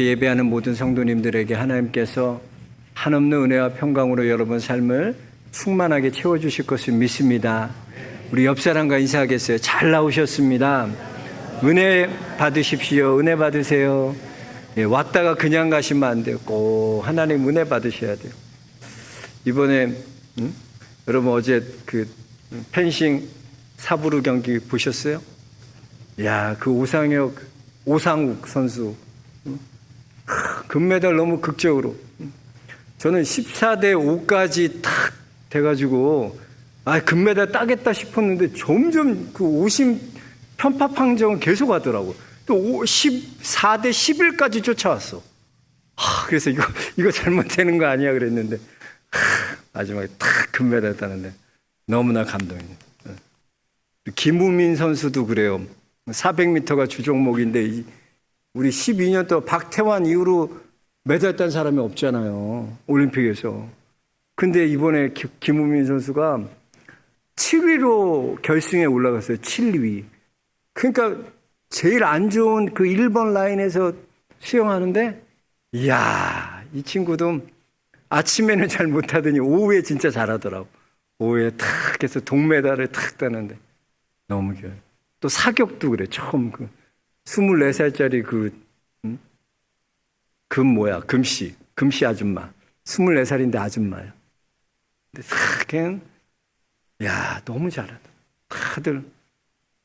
예배하는 모든 성도님들에게 하나님께서 한없는 은혜와 평강으로 여러분 삶을 충만하게 채워주실 것을 믿습니다. 우리 옆 사람과 인사하겠어요. 잘 나오셨습니다. 은혜 받으십시오. 은혜 받으세요. 예, 왔다가 그냥 가시면 안 돼요. 꼭 하나님 은혜 받으셔야 돼요. 이번에 여러분 어제 그 펜싱 사부르 경기 보셨어요? 야, 그 오상욱 선수 금메달 너무 극적으로. 저는 14대 5까지 탁 돼가지고 금메달 따겠다 싶었는데 점점 그 오심 편파 판정은 계속 하더라고. 또 14대 11까지 쫓아왔어. 그래서 이거 잘못되는 거 아니야 그랬는데 마지막에 탁 금메달 따는데 너무나 감동이에요. 김우민 선수도 그래요. 400m가 주종목인데 우리 12년 동안 박태환 이후로 메달 딴 사람이 없잖아요. 올림픽에서. 근데 이번에 김우민 선수가 7위로 결승에 올라갔어요. 7위. 그러니까 제일 안 좋은 그 1번 라인에서 수영하는데 이야, 이 친구도 아침에는 잘 못하더니 오후에 진짜 잘하더라고. 오후에 탁 해서 동메달을 탁 따는데 너무 귀여워요. 또 사격도 그래. 처음 24살짜리 금씨 아줌마. 24살인데 아줌마야. 근데 걔는 너무 잘하다. 다들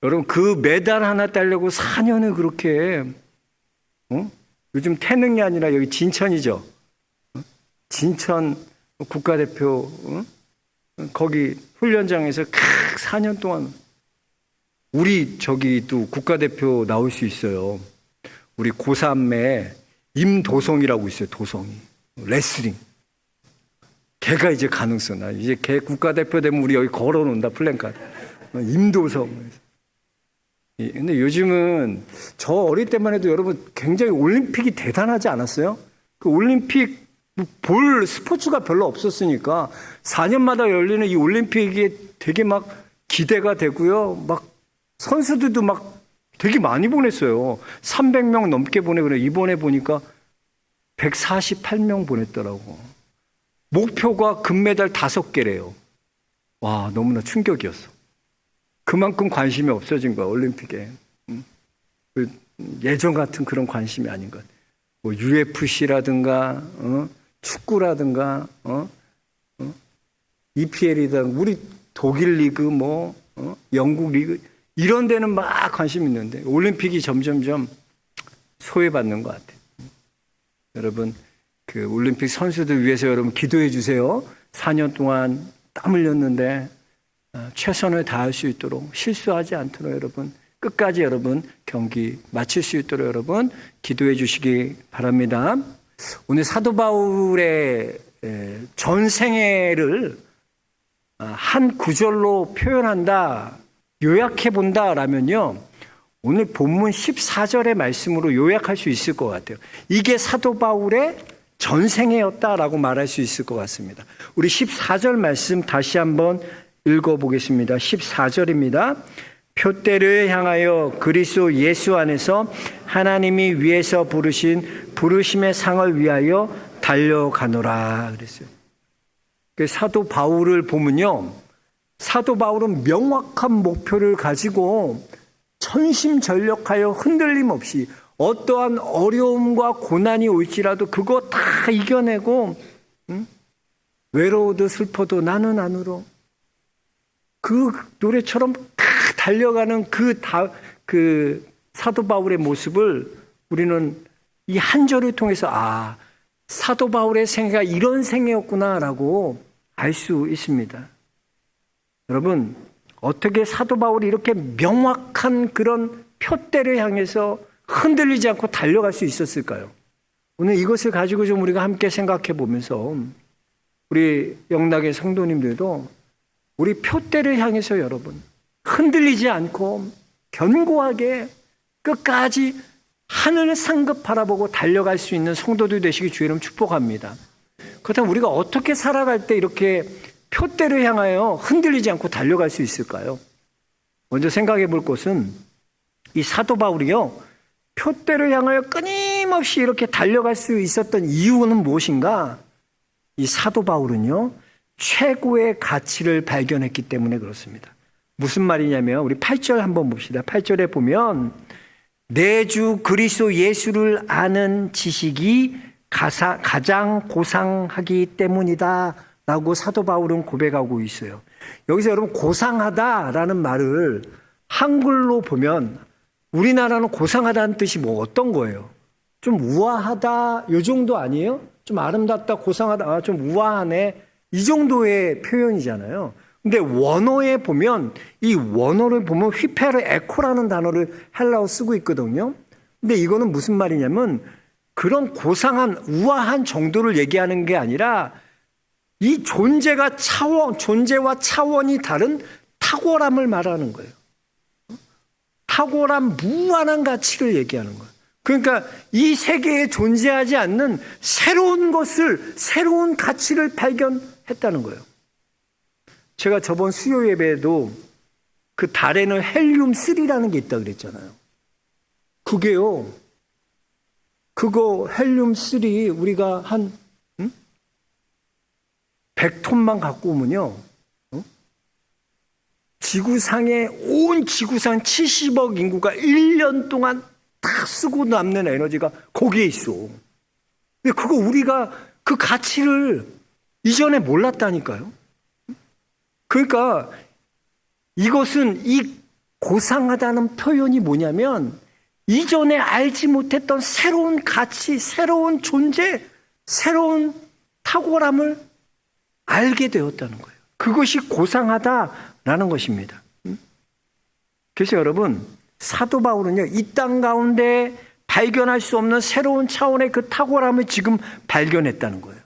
여러분 그 메달 하나 따려고 4년을 그렇게 요즘 태능이 아니라 여기 진천이죠. 진천 국가대표 거기 훈련장에서 4년 동안 우리 저기도 국가대표 나올 수 있어요. 우리 고3에 임도성이라고 있어요. 도성이 레슬링. 걔가 이제 가능성 나. 이제 걔 국가대표 되면 우리 여기 걸어놓는다 플랜카드. 임도성. 근데 요즘은 저 어릴 때만 해도 여러분 굉장히 올림픽이 대단하지 않았어요? 그 올림픽 볼 스포츠가 별로 없었으니까 4년마다 열리는 이 올림픽이 되게 막 기대가 되고요. 막 선수들도 막 되게 많이 보냈어요. 300명 넘게 보내고 이번에 보니까 148명 보냈더라고. 목표가 금메달 5개래요. 와, 너무나 충격이었어. 그만큼 관심이 없어진 거야, 올림픽에. 예전 같은 그런 관심이 아닌 것. 뭐 UFC라든가 축구라든가 EPL이든 우리 독일 리그 영국 리그 이런 데는 막 관심 있는데 올림픽이 점점점 소외받는 것 같아요. 여러분 그 올림픽 선수들 위해서 여러분 기도해 주세요. 4년 동안 땀 흘렸는데 최선을 다할 수 있도록 실수하지 않도록 여러분 끝까지 여러분 경기 마칠 수 있도록 여러분 기도해 주시기 바랍니다. 오늘 사도 바울의 전생애를 한 구절로 표현한다, 요약해 본다라면요. 오늘 본문 14절의 말씀으로 요약할 수 있을 것 같아요. 이게 사도 바울의 전생애였다라고 말할 수 있을 것 같습니다. 우리 14절 말씀 다시 한번 읽어보겠습니다. 14절입니다. 표대를 향하여 그리스도 예수 안에서 하나님이 위에서 부르신 부르심의 상을 위하여 달려가노라 그랬어요. 사도 바울을 보면요. 사도 바울은 명확한 목표를 가지고 전심전력하여 흔들림 없이 어떠한 어려움과 고난이 올지라도 그거 다 이겨내고 외로워도 슬퍼도 나는 안 울어. 그 노래처럼 달려가는 그 사도 바울의 모습을 우리는 이 한 절을 통해서 사도 바울의 생애가 이런 생애였구나라고 알 수 있습니다. 여러분 어떻게 사도 바울이 이렇게 명확한 그런 표대를 향해서 흔들리지 않고 달려갈 수 있었을까요? 오늘 이것을 가지고 좀 우리가 함께 생각해 보면서 우리 영락의 성도님들도 우리 표대를 향해서 여러분 흔들리지 않고 견고하게 끝까지 하늘 상급 바라보고 달려갈 수 있는 성도들 되시기 주의 이름 축복합니다. 그렇다면 우리가 어떻게 살아갈 때 이렇게 표대를 향하여 흔들리지 않고 달려갈 수 있을까요? 먼저 생각해 볼 것은 이 사도 바울이요 표대를 향하여 끊임없이 끊임없이 이렇게 달려갈 수 있었던 이유는 무엇인가? 이 사도 바울은요, 최고의 가치를 발견했기 때문에 그렇습니다. 무슨 말이냐면 우리 8절 한번 봅시다. 8절에 보면 내 주 그리스도 예수를 아는 지식이 가장 고상하기 때문이다 라고 사도 바울은 고백하고 있어요. 여기서 여러분 고상하다라는 말을 한글로 보면 우리나라는 고상하다는 뜻이 뭐 어떤 거예요? 좀 우아하다 이 정도 아니에요? 좀 아름답다 고상하다 좀 우아하네 이 정도의 표현이잖아요. 근데 원어에 보면 이 원어를 보면 휘페르 에코라는 단어를 헬라어 쓰고 있거든요. 근데 이거는 무슨 말이냐면 그런 고상한 우아한 정도를 얘기하는 게 아니라 이 존재와 차원이 다른 탁월함을 말하는 거예요. 탁월한 무한한 가치를 얘기하는 거예요. 그러니까 이 세계에 존재하지 않는 새로운 것을, 새로운 가치를 발견했다는 거예요. 제가 저번 수요 예배에도 그 달에는 헬륨3라는 게 있다고 그랬잖아요. 그게요, 그거 헬륨3 우리가 한 100톤만 갖고 오면요, 온 지구상 70억 인구가 1년 동안 다 쓰고 남는 에너지가 거기에 있어. 근데 그거 우리가 그 가치를 이전에 몰랐다니까요. 그러니까 이것은 이 고상하다는 표현이 뭐냐면 이전에 알지 못했던 새로운 가치, 새로운 존재, 새로운 탁월함을 알게 되었다는 거예요. 그것이 고상하다라는 것입니다. 그래서 여러분, 사도 바울은요, 이 땅 가운데 발견할 수 없는 새로운 차원의 그 탁월함을 지금 발견했다는 거예요.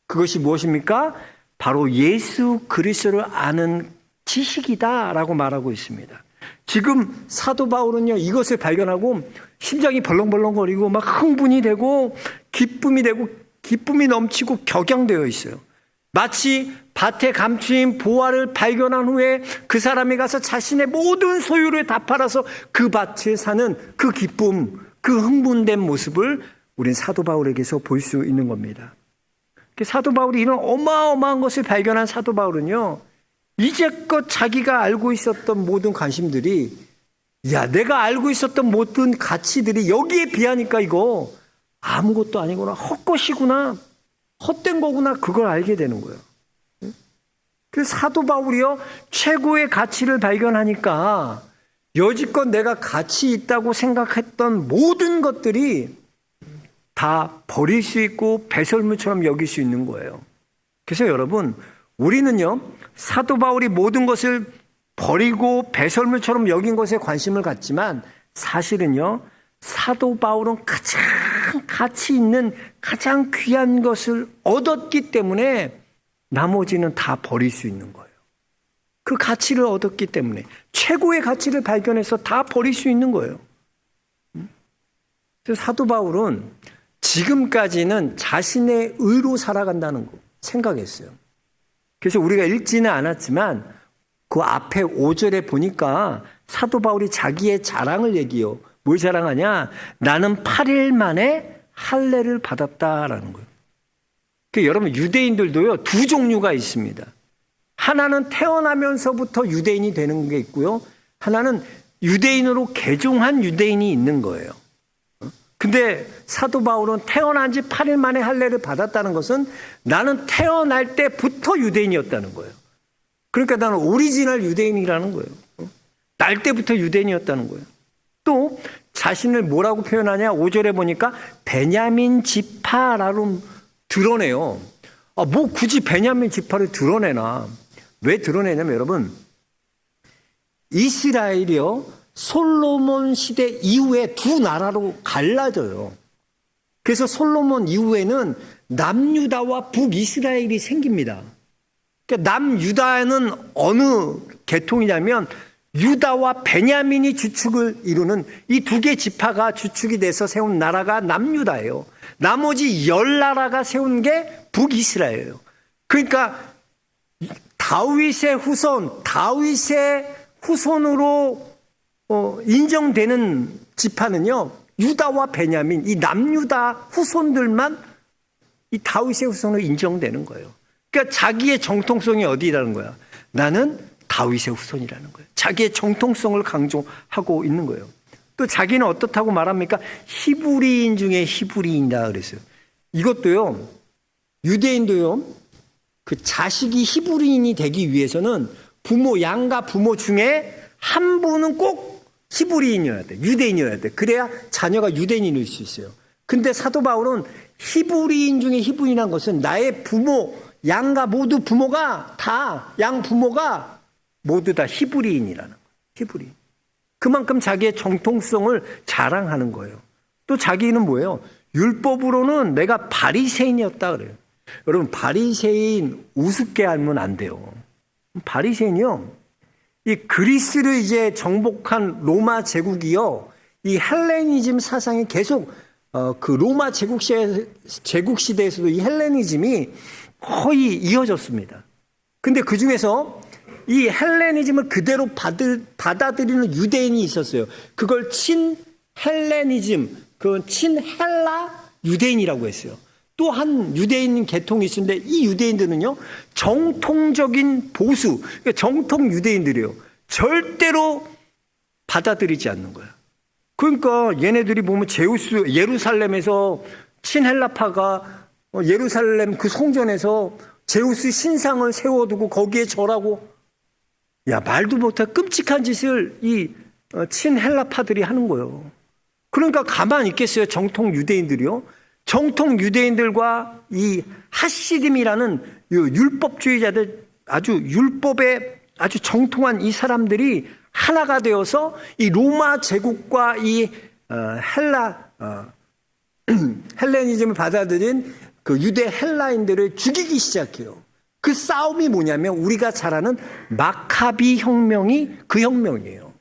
그것이 무엇입니까? 바로 예수 그리스도를 아는 지식이다라고 말하고 있습니다. 지금 사도 바울은요, 이것을 발견하고 심장이 벌렁벌렁거리고 막 흥분이 되고 기쁨이 넘치고 격양되어 있어요. 마치 밭에 감추인 보화를 발견한 후에 그 사람이 가서 자신의 모든 소유를 다 팔아서 그 밭을 사는 그 기쁨, 그 흥분된 모습을 우린 사도 바울에게서 볼 수 있는 겁니다. 사도 바울이 이런 어마어마한 것을 발견한 사도 바울은요, 이제껏 자기가 알고 있었던 모든 관심들이, 내가 알고 있었던 모든 가치들이 여기에 비하니까 이거 아무것도 아니구나, 헛것이구나, 헛된 거구나, 그걸 알게 되는 거예요. 그래서 사도 바울이요, 최고의 가치를 발견하니까 여지껏 내가 가치 있다고 생각했던 모든 것들이 다 버릴 수 있고 배설물처럼 여길 수 있는 거예요. 그래서 여러분, 우리는요, 사도 바울이 모든 것을 버리고 배설물처럼 여긴 것에 관심을 갖지만 사실은요, 사도 바울은 가장 가치 있는 가장 귀한 것을 얻었기 때문에 나머지는 다 버릴 수 있는 거예요. 그 가치를 얻었기 때문에 최고의 가치를 발견해서 다 버릴 수 있는 거예요. 그래서 사도 바울은 지금까지는 자신의 의로 살아간다는 거 생각했어요. 그래서 우리가 읽지는 않았지만 그 앞에 5절에 보니까 사도 바울이 자기의 자랑을 얘기해요. 뭘 자랑하냐? 나는 8일 만에 할례를 받았다라는 거예요. 그러니까 여러분, 유대인들도요, 두 종류가 있습니다. 하나는 태어나면서부터 유대인이 되는 게 있고요, 하나는 유대인으로 개종한 유대인이 있는 거예요. 근데 사도 바울은 태어난 지 8일 만에 할례를 받았다는 것은 나는 태어날 때부터 유대인이었다는 거예요. 그러니까 나는 오리지널 유대인이라는 거예요. 날 때부터 유대인이었다는 거예요. 또 자신을 뭐라고 표현하냐? 5절에 보니까 베냐민 지파라고 드러내요. 뭐 굳이 베냐민 지파를 드러내나? 왜 드러내냐면 여러분, 이스라엘이요, 솔로몬 시대 이후에 두 나라로 갈라져요. 그래서 솔로몬 이후에는 남유다와 북이스라엘이 생깁니다. 그러니까 남유다는 어느 계통이냐면 유다와 베냐민이 주축을 이루는 이 두 개 지파가 주축이 돼서 세운 나라가 남유다예요. 나머지 10나라가 세운 게 북이스라엘이에요. 그러니까 다윗의 후손으로 인정되는 지파는요, 유다와 베냐민, 이 남유다 후손들만 이 다윗의 후손으로 인정되는 거예요. 그러니까 자기의 정통성이 어디라는 거야? 나는 다윗의 후손이라는 거예요. 자기의 정통성을 강조하고 있는 거예요. 또 자기는 어떻다고 말합니까? 히브리인 중에 히브리인이다 그랬어요. 이것도요, 유대인도요, 그 자식이 히브리인이 되기 위해서는 양가 부모 중에 한 분은 꼭 히브리인이어야 돼. 유대인이어야 돼. 그래야 자녀가 유대인일 수 있어요. 근데 사도 바울은 히브리인 중에 히브리인이라는 것은 나의 부모, 양가 모두 부모가 다, 양 부모가 모두 다 히브리인이라는 거예요. 히브리인. 그만큼 자기의 정통성을 자랑하는 거예요. 또 자기는 뭐예요? 율법으로는 내가 바리새인이었다 그래요. 여러분, 바리새인 우습게 알면 안 돼요. 바리새인이요, 이 그리스를 이제 정복한 로마 제국이요, 이 헬레니즘 사상이 계속 그 로마 제국 시대에서도 이 헬레니즘이 거의 이어졌습니다. 근데 그 중에서 이 헬레니즘을 그대로 받아들이는 유대인이 있었어요. 그걸 친헬레니즘, 그 친헬라 유대인이라고 했어요. 또 한 유대인 계통이 있는데 이 유대인들은요, 정통적인 보수, 그러니까 정통 유대인들이에요. 절대로 받아들이지 않는 거예요. 그러니까 얘네들이 보면 제우스, 예루살렘에서 친헬라파가 예루살렘 그 성전에서 제우스 신상을 세워두고 거기에 절하고, 야, 말도 못할 끔찍한 짓을 이 친헬라파들이 하는 거예요. 그러니까 가만히 있겠어요, 정통 유대인들이요? 정통 유대인들과 이 하시dim이라는 율법주의자들, 아주 율법에 아주 정통한 이 사람들이 하나가 되어서 이 로마 제국과 이 헬레니즘을 받아들인 그 유대 헬라인들을 죽이기 시작해요. 그 싸움이 뭐냐면 우리가 잘 아는 마카비 혁명이 그 혁명이에요.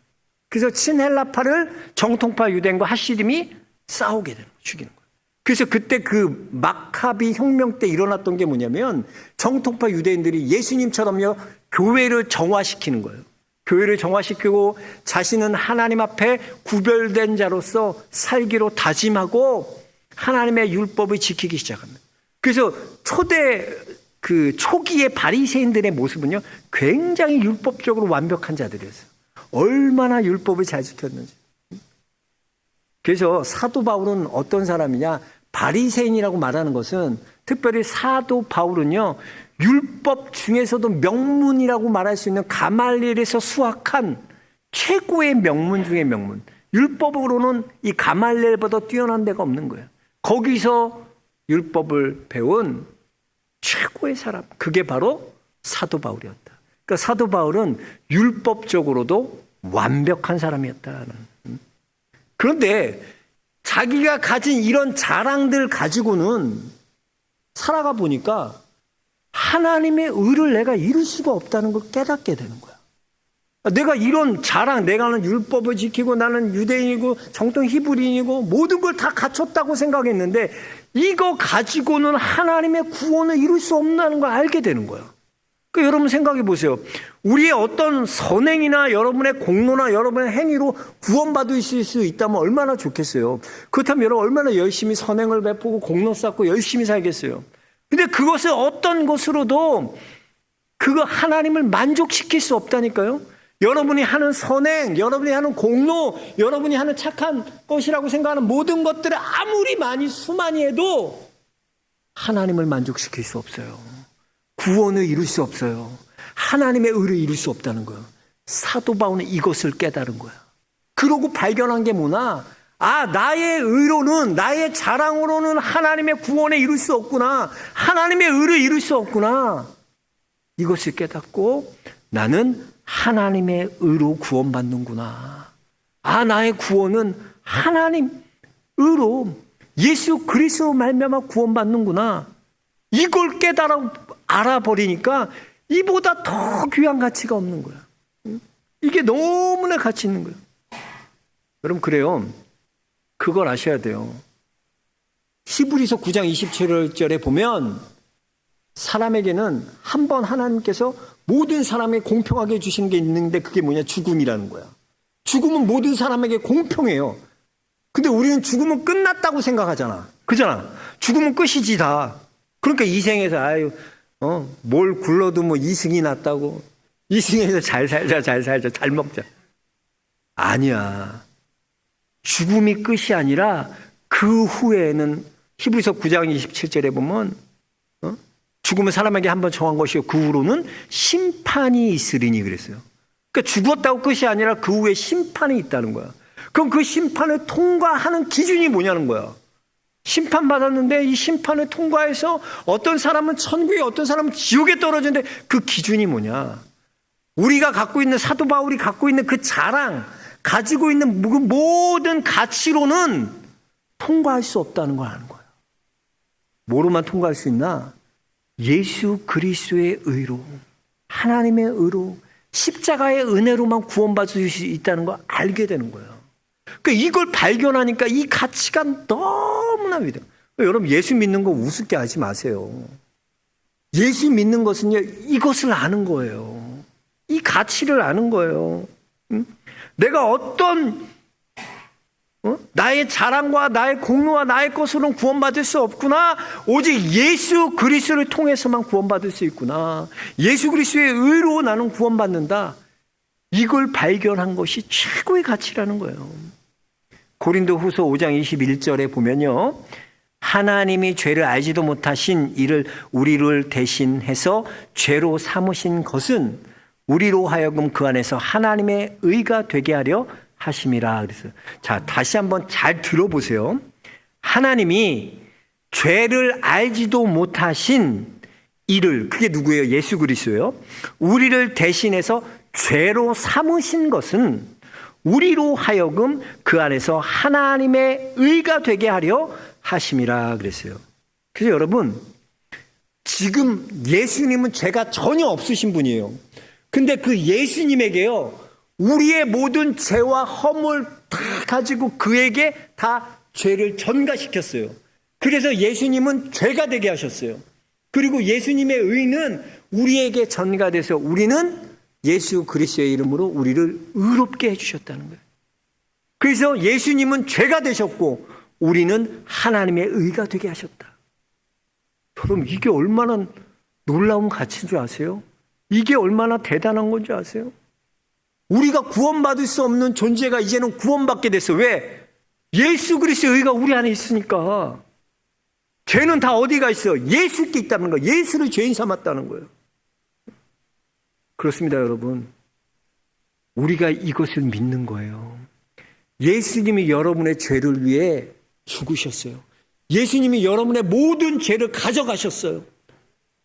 그래서 친헬라파를 정통파 유대인과 하시dim이 싸우게 되는 거예요. 죽이는 거예요. 그래서 그때 그 마카비 혁명 때 일어났던 게 뭐냐면 정통파 유대인들이 예수님처럼요, 교회를 정화시키는 거예요. 교회를 정화시키고 자신은 하나님 앞에 구별된 자로서 살기로 다짐하고 하나님의 율법을 지키기 시작합니다. 그래서 초기의 바리새인들의 모습은요, 굉장히 율법적으로 완벽한 자들이었어요. 얼마나 율법을 잘 지켰는지. 그래서 사도 바울은 어떤 사람이냐? 바리새인이라고 말하는 것은, 특별히 사도 바울은요, 율법 중에서도 명문이라고 말할 수 있는 가말리엘에서 수학한 최고의 명문 중의 명문. 율법으로는 이 가말리엘보다 뛰어난 데가 없는 거예요. 거기서 율법을 배운 최고의 사람, 그게 바로 사도 바울이었다. 그러니까 사도 바울은 율법적으로도 완벽한 사람이었다는. 그런데 자기가 가진 이런 자랑들 가지고는 살아가 보니까 하나님의 의를 내가 이룰 수가 없다는 걸 깨닫게 되는 거야. 내가 이런 자랑, 내가는 율법을 지키고 나는 유대인이고 정통 히브리인이고 모든 걸 다 갖췄다고 생각했는데 이거 가지고는 하나님의 구원을 이룰 수 없다는 걸 알게 되는 거야. 그러니까 여러분 생각해 보세요. 우리의 어떤 선행이나 여러분의 공로나 여러분의 행위로 구원받을 수 있다면 얼마나 좋겠어요. 그렇다면 여러분 얼마나 열심히 선행을 베푸고 공로 쌓고 열심히 살겠어요. 근데 그것을 어떤 것으로도 그거 하나님을 만족시킬 수 없다니까요. 여러분이 하는 선행, 여러분이 하는 공로, 여러분이 하는 착한 것이라고 생각하는 모든 것들을 아무리 많이 수많이 해도 하나님을 만족시킬 수 없어요. 구원을 이룰 수 없어요. 하나님의 의를 이룰 수 없다는 거예요. 사도 바울은 이것을 깨달은 거야. 그러고 발견한 게 뭐나? 아, 나의 의로는, 나의 자랑으로는 하나님의 구원을 이룰 수 없구나. 하나님의 의를 이룰 수 없구나. 이것을 깨닫고 나는 하나님의 의로 구원받는구나. 아, 나의 구원은 하나님 의로 예수 그리스도 말미암아 구원받는구나. 이걸 알아버리니까 이보다 더 귀한 가치가 없는 거야. 이게 너무나 가치 있는 거예요. 여러분, 그래요. 그걸 아셔야 돼요. 히브리서 9장 27절에 보면 사람에게는 한 번 하나님께서 모든 사람에게 공평하게 해주시는 게 있는데 그게 뭐냐? 죽음이라는 거야. 죽음은 모든 사람에게 공평해요. 근데 우리는 죽으면 끝났다고 생각하잖아. 그잖아. 죽으면 끝이지 다. 그러니까 이 생에서 뭘 굴러도 뭐 이승이 났다고. 이 생에서 잘 살자, 잘 먹자. 아니야. 죽음이 끝이 아니라 그 후에는 히브리서 9장 27절에 보면 죽으면 사람에게 한번 정한 것이요 그 후로는 심판이 있으리니 그랬어요. 그러니까 죽었다고 끝이 아니라 그 후에 심판이 있다는 거야. 그럼 그 심판을 통과하는 기준이 뭐냐는 거야. 심판받았는데 이 심판을 통과해서 어떤 사람은 천국에 어떤 사람은 지옥에 떨어지는데 그 기준이 뭐냐. 우리가 갖고 있는 사도 바울이 갖고 있는 그 자랑 가지고 있는 모든 가치로는 통과할 수 없다는 걸 아는 거야. 뭐로만 통과할 수 있나? 예수 그리스도의 의로 하나님의 의로 십자가의 은혜로만 구원받을 수 있다는 걸 알게 되는 거예요. 그러니까 이걸 발견하니까 이 가치가 너무나 위대해요. 여러분 예수 믿는 거 우습게 하지 마세요. 예수 믿는 것은요 이것을 아는 거예요. 이 가치를 아는 거예요. 내가 어떤 나의 자랑과 나의 공로와 나의 것으로는 구원받을 수 없구나. 오직 예수 그리스도를 통해서만 구원받을 수 있구나. 예수 그리스도의 의로 나는 구원받는다. 이걸 발견한 것이 최고의 가치라는 거예요. 고린도후서 5장 21절에 보면요. 하나님이 죄를 알지도 못하신 이를 우리를 대신해서 죄로 삼으신 것은 우리로 하여금 그 안에서 하나님의 의가 되게 하려 하심이라 그랬어요. 자, 다시 한번 잘 들어보세요. 하나님이 죄를 알지도 못하신 이를, 그게 누구예요? 예수 그리스도예요. 우리를 대신해서 죄로 삼으신 것은 우리로 하여금 그 안에서 하나님의 의가 되게 하려 하심이라 그랬어요. 그래서 여러분, 지금 예수님은 죄가 전혀 없으신 분이에요. 근데 그 예수님에게요, 우리의 모든 죄와 허물 다 가지고 그에게 다 죄를 전가시켰어요. 그래서 예수님은 죄가 되게 하셨어요. 그리고 예수님의 의는 우리에게 전가돼서 우리는 예수 그리스도의 이름으로 우리를 의롭게 해주셨다는 거예요. 그래서 예수님은 죄가 되셨고 우리는 하나님의 의가 되게 하셨다. 여러분 이게 얼마나 놀라운 가치인 줄 아세요? 이게 얼마나 대단한 건지 아세요? 우리가 구원받을 수 없는 존재가 이제는 구원받게 됐어. 왜? 예수 그리스도의 의가 우리 안에 있으니까. 죄는 다 어디가 있어? 예수께 있다는 거예요. 예수를 죄인 삼았다는 거예요. 그렇습니다, 여러분. 우리가 이것을 믿는 거예요. 예수님이 여러분의 죄를 위해 죽으셨어요. 예수님이 여러분의 모든 죄를 가져가셨어요.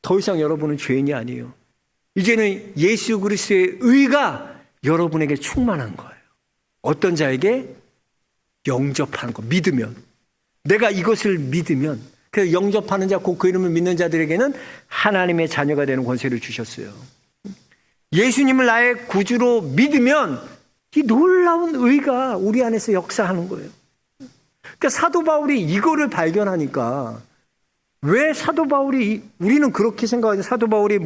더 이상 여러분은 죄인이 아니에요. 이제는 예수 그리스도의 의가 여러분에게 충만한 거예요. 어떤 자에게? 영접하는 거, 믿으면. 내가 이것을 믿으면, 그래서 영접하는 자, 곧 그 이름을 믿는 자들에게는 하나님의 자녀가 되는 권세를 주셨어요. 예수님을 나의 구주로 믿으면 이 놀라운 의가 우리 안에서 역사하는 거예요. 그러니까 사도 바울이 이거를 발견하니까 왜 사도 바울이, 우리는 그렇게 생각하죠. 사도 바울이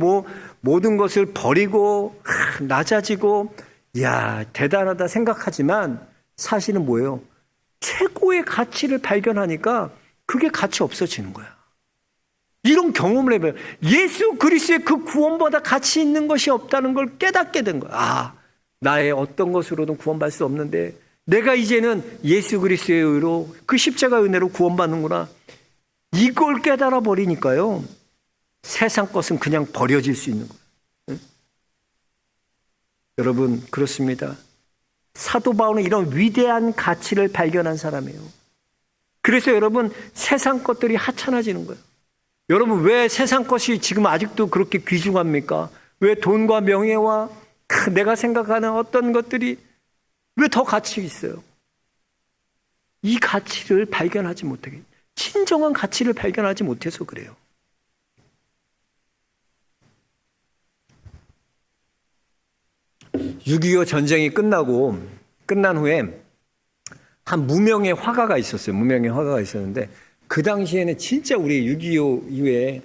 모든 것을 버리고 낮아지고 야 대단하다 생각하지만 사실은 뭐예요? 최고의 가치를 발견하니까 그게 가치 없어지는 거야. 이런 경험을 해봐요. 예수 그리스도의 그 구원보다 가치 있는 것이 없다는 걸 깨닫게 된 거야. 아, 나의 어떤 것으로든 구원받을 수 없는데 내가 이제는 예수 그리스도의 의로 그 십자가 은혜로 구원받는구나. 이걸 깨달아 버리니까요. 세상 것은 그냥 버려질 수 있는 거예요. 응? 여러분 그렇습니다. 사도 바울은 이런 위대한 가치를 발견한 사람이에요. 그래서 여러분 세상 것들이 하찮아지는 거예요. 여러분 왜 세상 것이 지금 아직도 그렇게 귀중합니까? 왜 돈과 명예와 내가 생각하는 어떤 것들이 왜 더 가치 있어요? 이 가치를 발견하지 못하게, 진정한 가치를 발견하지 못해서 그래요. (6.25) 전쟁이 끝난 후에 한 무명의 화가가 있었어요. 무명의 화가가 있었는데 그 당시에는 진짜 우리 6.25 이후에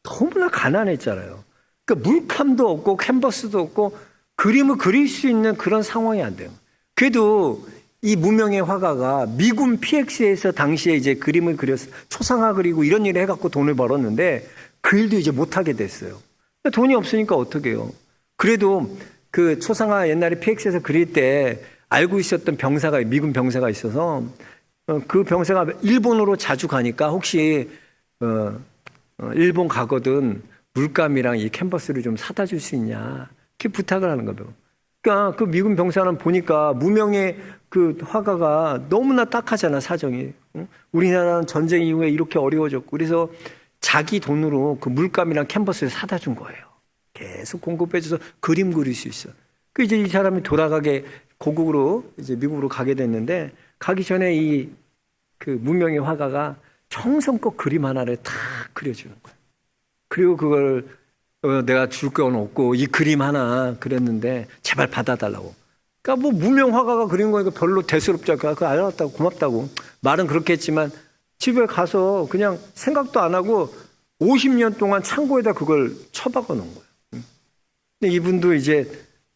너무나 가난했잖아요. 그러니까 물감도 없고 캔버스도 없고 그림을 그릴 수 있는 그런 상황이 안 돼요. 그래도 이 무명의 화가가 미군 PX에서 당시에 이제 그림을 그렸어. 초상화 그리고 이런 일을 해갖고 돈을 벌었는데 그 일도 이제 못하게 됐어요. 돈이 없으니까 어떡해요. 그래도 그 초상화 옛날에 PX에서 그릴 때 알고 있었던 병사가, 미군 병사가 있어서 그 병사가 일본으로 자주 가니까 혹시 일본 가거든 물감이랑 이 캔버스를 좀 사다 줄 수 있냐 이렇게 부탁을 하는 거예요. 그러니까 그 미군 병사는 보니까 무명의 그 화가가 너무나 딱하잖아, 사정이. 우리나라는 전쟁 이후에 이렇게 어려워졌고 그래서 자기 돈으로 그 물감이랑 캔버스를 사다 준 거예요. 계속 공급해줘서 그림 그릴 수 있어. 그 이제 이 사람이 돌아가게 고국으로 이제 미국으로 가게 됐는데 가기 전에 이 그 무명의 화가가 정성껏 그림 하나를 탁 그려주는 거예요. 그리고 그걸 내가 줄 건 없고 이 그림 하나 그렸는데 제발 받아달라고. 그러니까 뭐 무명 화가가 그린 거니까 별로 대수롭지 않고 그거 알았다고 고맙다고 말은 그렇게 했지만 집에 가서 그냥 생각도 안 하고 50년 동안 창고에다 그걸 처박아 놓은 거예요. 근데 이분도 이제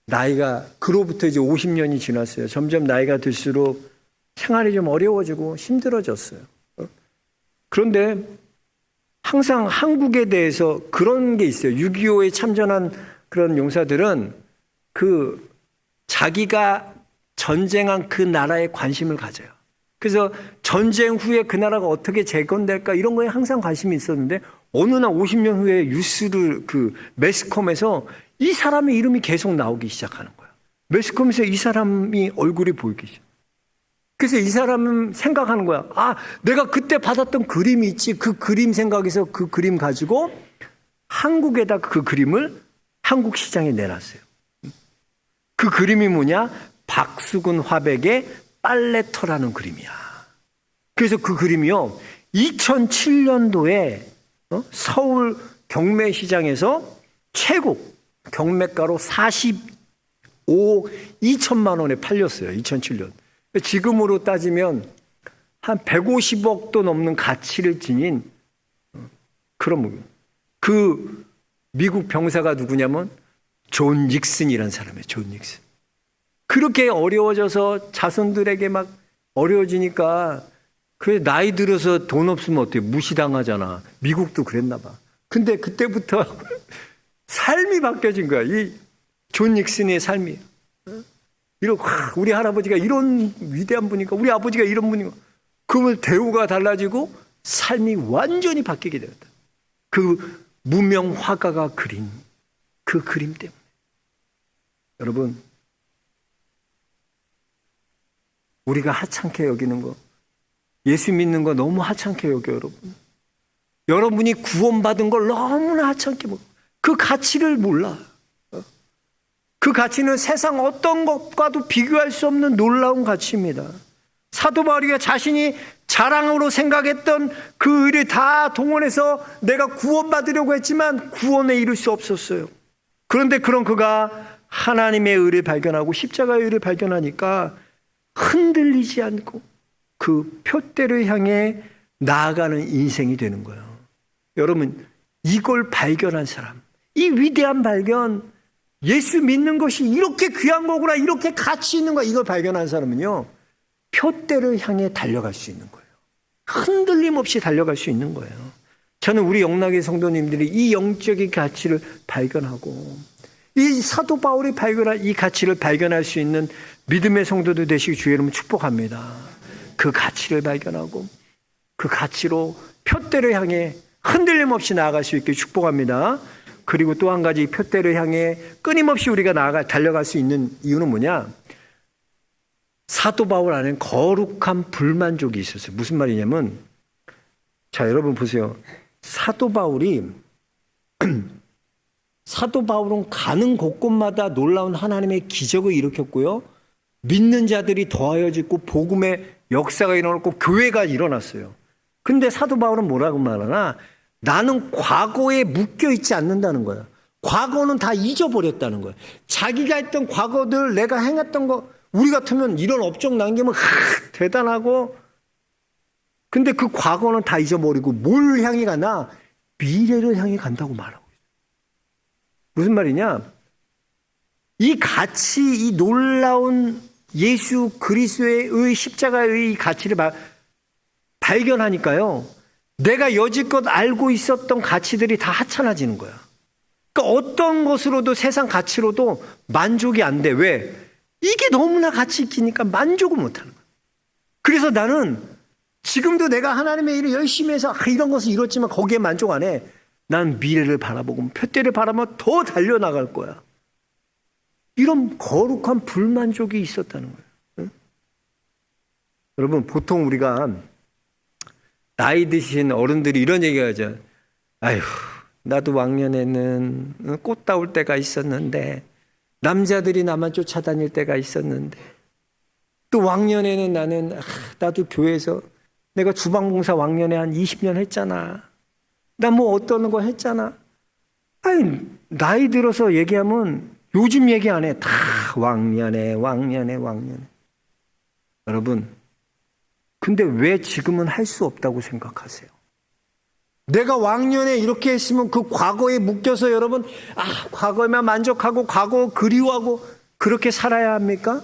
나이가 그로부터 이제 50년이 지났어요. 점점 나이가 들수록 생활이 좀 어려워지고 힘들어졌어요. 그런데 항상 한국에 대해서 그런 게 있어요. 6.25에 참전한 그런 용사들은 그 자기가 전쟁한 그 나라에 관심을 가져요. 그래서 전쟁 후에 그 나라가 어떻게 재건될까 이런 거에 항상 관심이 있었는데 어느 날 50년 후에 뉴스를 그 매스컴에서 이 사람의 이름이 계속 나오기 시작하는 거예요. 매스컴에서 이 사람이 얼굴이 보이기 시작. 그래서 이 사람은 생각하는 거야. 아, 내가 그때 받았던 그림이 있지. 그 그림 생각해서 그 그림 가지고 한국에다 그 그림을 한국 시장에 내놨어요. 그 그림이 뭐냐? 박수근 화백의 빨래터라는 그림이야. 그래서 그 그림이요. 2007년도에 서울 경매시장에서 최고 경매가로 45억 2천만 원에 팔렸어요. 2007년. 지금으로 따지면 한 150억도 넘는 가치를 지닌 그런 무기. 그 미국 병사가 누구냐면 존 닉슨이라는 사람이에요. 존 닉슨. 그렇게 어려워져서 자손들에게 막 어려워지니까 그 나이 들어서 돈 없으면 어때요? 무시당하잖아. 미국도 그랬나 봐. 근데 그때부터 삶이 바뀌어진 거야. 이 존 닉슨의 삶이. 우리 할아버지가 이런 위대한 분이니까 우리 아버지가 이런 분이고 그러면 대우가 달라지고 삶이 완전히 바뀌게 되었다. 그 무명 화가가 그린 그 그림 때문에. 여러분, 우리가 하찮게 여기는 거, 예수 믿는 거 너무 하찮게 여겨, 여러분. 여러분이 구원받은 걸 너무나 하찮게 먹어. 그 가치를 몰라. 그 가치는 세상 어떤 것과도 비교할 수 없는 놀라운 가치입니다. 사도 바울이가 자신이 자랑으로 생각했던 그 의를 다 동원해서 내가 구원받으려고 했지만 구원에 이를 수 없었어요. 그런데 그런 그가 하나님의 의를 발견하고 십자가의 의를 발견하니까 흔들리지 않고 그 표대를 향해 나아가는 인생이 되는 거예요. 여러분, 이걸 발견한 사람, 이 위대한 발견, 예수 믿는 것이 이렇게 귀한 거구나, 이렇게 가치 있는 거야, 이걸 발견한 사람은요, 표대를 향해 달려갈 수 있는 거예요. 흔들림 없이 달려갈 수 있는 거예요. 저는 우리 영락의 성도님들이 이 영적인 가치를 발견하고 이 사도 바울이 발견한 이 가치를 발견할 수 있는 믿음의 성도들 되시기 주의 이름으로 축복합니다. 그 가치를 발견하고 그 가치로 표대를 향해 흔들림 없이 나아갈 수 있게 축복합니다. 그리고 또 한 가지 표대를 향해 끊임없이 우리가 달려갈 수 있는 이유는 뭐냐? 사도 바울 안에는 거룩한 불만족이 있었어요. 무슨 말이냐면, 자, 여러분 보세요. 사도 바울은 가는 곳곳마다 놀라운 하나님의 기적을 일으켰고요. 믿는 자들이 더하여지고 복음의 역사가 일어났고 교회가 일어났어요. 근데 사도 바울은 뭐라고 말하나? 나는 과거에 묶여 있지 않는다는 거야. 과거는 다 잊어버렸다는 거야. 자기가 했던 과거들, 내가 행했던 거, 우리 같으면 이런 업적 남기면 대단하고, 근데 그 과거는 다 잊어버리고 뭘 향해 가나? 미래를 향해 간다고 말하고 있어요. 무슨 말이냐? 이 가치, 이 놀라운 예수 그리스도의 십자가의 가치를 발견하니까요, 내가 여지껏 알고 있었던 가치들이 다 하찮아지는 거야. 그러니까 어떤 것으로도, 세상 가치로도 만족이 안 돼. 왜? 이게 너무나 가치 있기니까 만족을 못하는 거야. 그래서 나는 지금도 내가 하나님의 일을 열심히 해서 이런 것을 이뤘지만 거기에 만족 안 해. 난 미래를 바라보고 표대를 바라보면 더 달려나갈 거야. 이런 거룩한 불만족이 있었다는 거예요. 응? 여러분, 보통 우리가 나이 드신 어른들이 이런 얘기 하죠. 아휴, 나도 왕년에는 꽃 따올 때가 있었는데, 남자들이 나만 쫓아다닐 때가 있었는데, 또 왕년에는 나도 교회에서 내가 주방봉사 왕년에 한 20년 했잖아. 나 뭐 어떤 거 했잖아. 아니, 나이 들어서 얘기하면 요즘 얘기 안 해. 다 왕년에. 여러분, 근데 왜 지금은 할 수 없다고 생각하세요? 내가 왕년에 이렇게 했으면 그 과거에 묶여서 여러분, 과거에만 만족하고 과거 그리워하고 그렇게 살아야 합니까?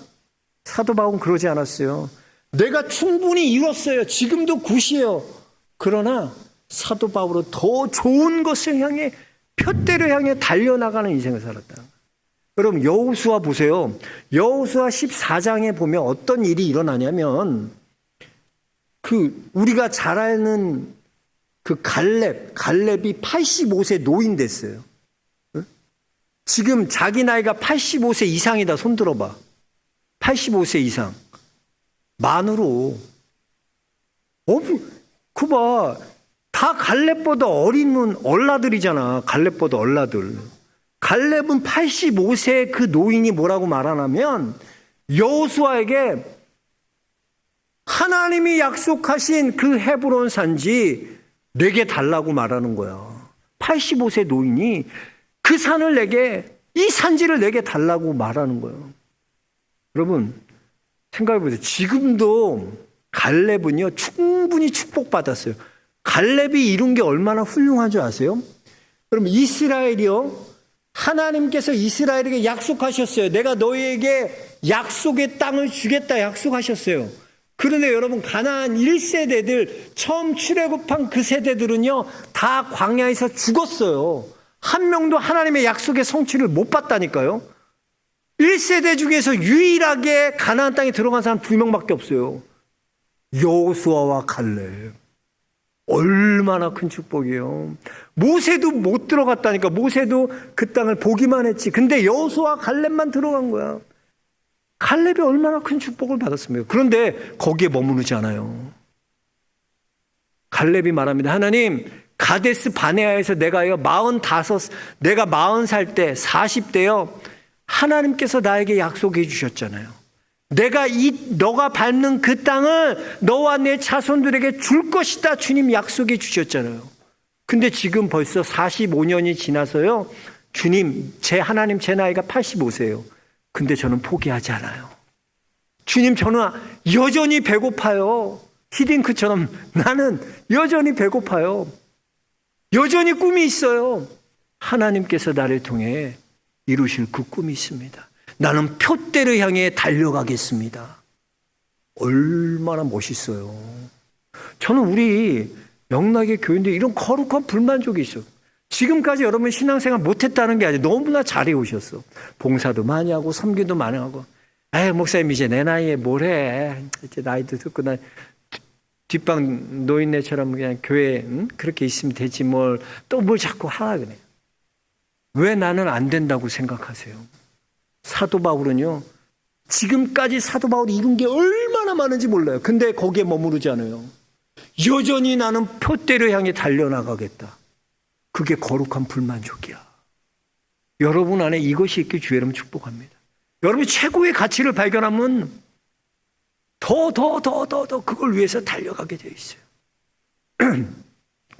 사도 바울은 그러지 않았어요. 내가 충분히 이뤘어요. 지금도 굿이에요. 그러나 사도 바울은 더 좋은 것을 향해, 표대를 향해 달려나가는 인생을 살았다. 여러분, 여호수아 보세요. 여호수아 14장에 보면 어떤 일이 일어나냐면, 우리가 잘 아는 갈렙이 85세 노인 됐어요. 지금 자기 나이가 85세 이상이다. 손 들어봐. 85세 이상. 만으로. 다 갈렙보다 어린 얼라들이잖아. 갈렙보다 얼라들. 갈렙은 85세 그 노인이 뭐라고 말하냐면, 여호수아에게 하나님이 약속하신 그 헤브론 산지 내게 달라고 말하는 거야. 85세 노인이 그 산을 내게, 이 산지를 내게 달라고 말하는 거예요. 여러분, 생각해 보세요. 지금도 갈렙은요, 충분히 축복받았어요. 갈렙이 이룬 게 얼마나 훌륭한 줄 아세요? 그럼 이스라엘이요, 하나님께서 이스라엘에게 약속하셨어요. 내가 너희에게 약속의 땅을 주겠다 약속하셨어요. 그런데 여러분, 가나안 1세대들, 처음 출애굽한 그 세대들은요, 다 광야에서 죽었어요. 한 명도 하나님의 약속의 성취를 못 봤다니까요. 1세대 중에서 유일하게 가나안 땅에 들어간 사람 2명밖에 없어요. 여호수아와 갈렙. 얼마나 큰 축복이에요. 모세도 못 들어갔다니까. 모세도 그 땅을 보기만 했지. 근데 여호수아와 갈렙만 들어간 거야. 갈렙이 얼마나 큰 축복을 받았습니까? 그런데 거기에 머무르지 않아요. 갈렙이 말합니다. 하나님, 가데스 바네아에서 내가 40살 때, 40대요. 하나님께서 나에게 약속해 주셨잖아요. 내가 너가 밟는 그 땅을 너와 내 자손들에게 줄 것이다. 주님 약속해 주셨잖아요. 근데 지금 벌써 45년이 지나서요. 주님, 하나님 제 나이가 85세예요. 근데 저는 포기하지 않아요. 주님, 저는 여전히 배고파요. 히딩크처럼 나는 여전히 배고파요. 여전히 꿈이 있어요. 하나님께서 나를 통해 이루실 그 꿈이 있습니다. 나는 표대를 향해 달려가겠습니다. 얼마나 멋있어요. 저는 우리 영락의 교인들 이런 거룩한 불만족이 있어요. 지금까지 여러분 신앙생활 못했다는 게 아니라 너무나 잘해 오셨어. 봉사도 많이 하고 섬기도 많이 하고. 목사님 이제 내 나이에 뭘 해. 이제 나이도 듣고 나 뒷방 노인네처럼 그냥 교회 그렇게 있으면 되지 뭘 또 뭘 자꾸 하라 그래. 왜 나는 안 된다고 생각하세요? 사도 바울은요, 지금까지 사도 바울이 이룬 게 얼마나 많은지 몰라요. 근데 거기에 머무르지 않아요. 여전히 나는 표대를 향해 달려나가겠다. 그게 거룩한 불만족이야. 여러분 안에 이것이 있길 주의 이름 축복합니다. 여러분이 최고의 가치를 발견하면 더 그걸 위해서 달려가게 되어 있어요.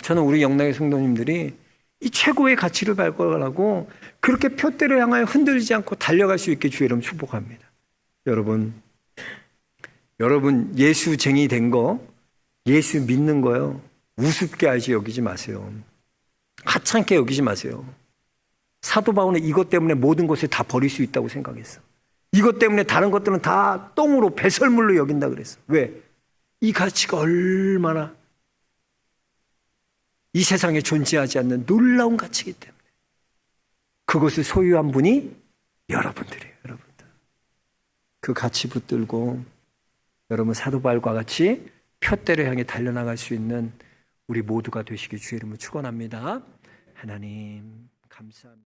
저는 우리 영락의 성도님들이 이 최고의 가치를 발견하고 그렇게 표대를 향하여 흔들리지 않고 달려갈 수 있게 주의 이름 축복합니다. 여러분 예수쟁이 된 거, 예수 믿는 거요, 우습게 알지 여기지 마세요. 하찮게 여기지 마세요. 사도 바울은 이것 때문에 모든 것을 다 버릴 수 있다고 생각했어. 이것 때문에 다른 것들은 다 똥으로 배설물로 여긴다 그랬어. 왜? 이 가치가 얼마나 이 세상에 존재하지 않는 놀라운 가치이기 때문에. 그것을 소유한 분이 여러분들이에요. 여러분들. 그 가치 붙들고 여러분 사도 바울과 같이 푯대를 향해 달려나갈 수 있는 우리 모두가 되시길 주의 이름으로 축원합니다. 하나님 감사합니다.